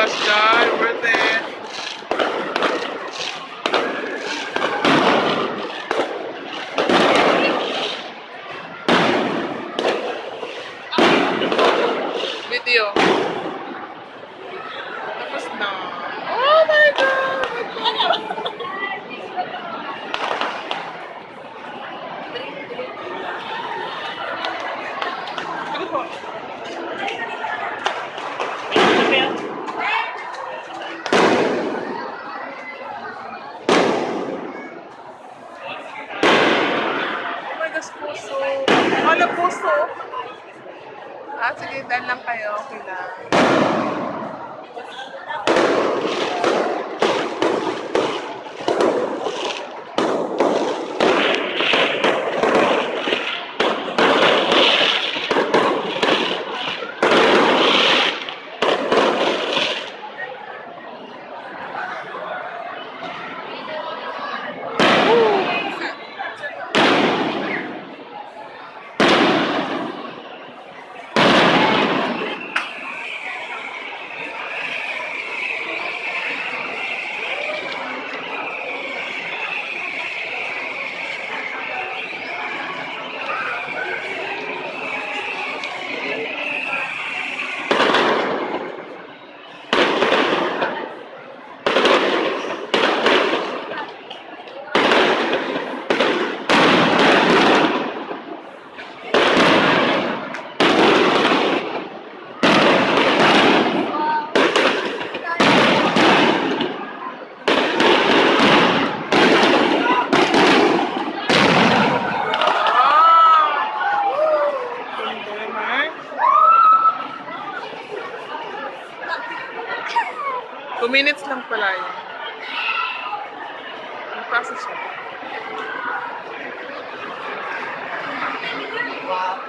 gosh, God, worth it. Video. Tapos na. Oh my God! Ano po? Oh my gosh, puso. Ano puso? Ah, sige, dahil lang kayo. Okay lang. Ganda naman. 2 minutes lang pala yun. Magpasa siya. Wow.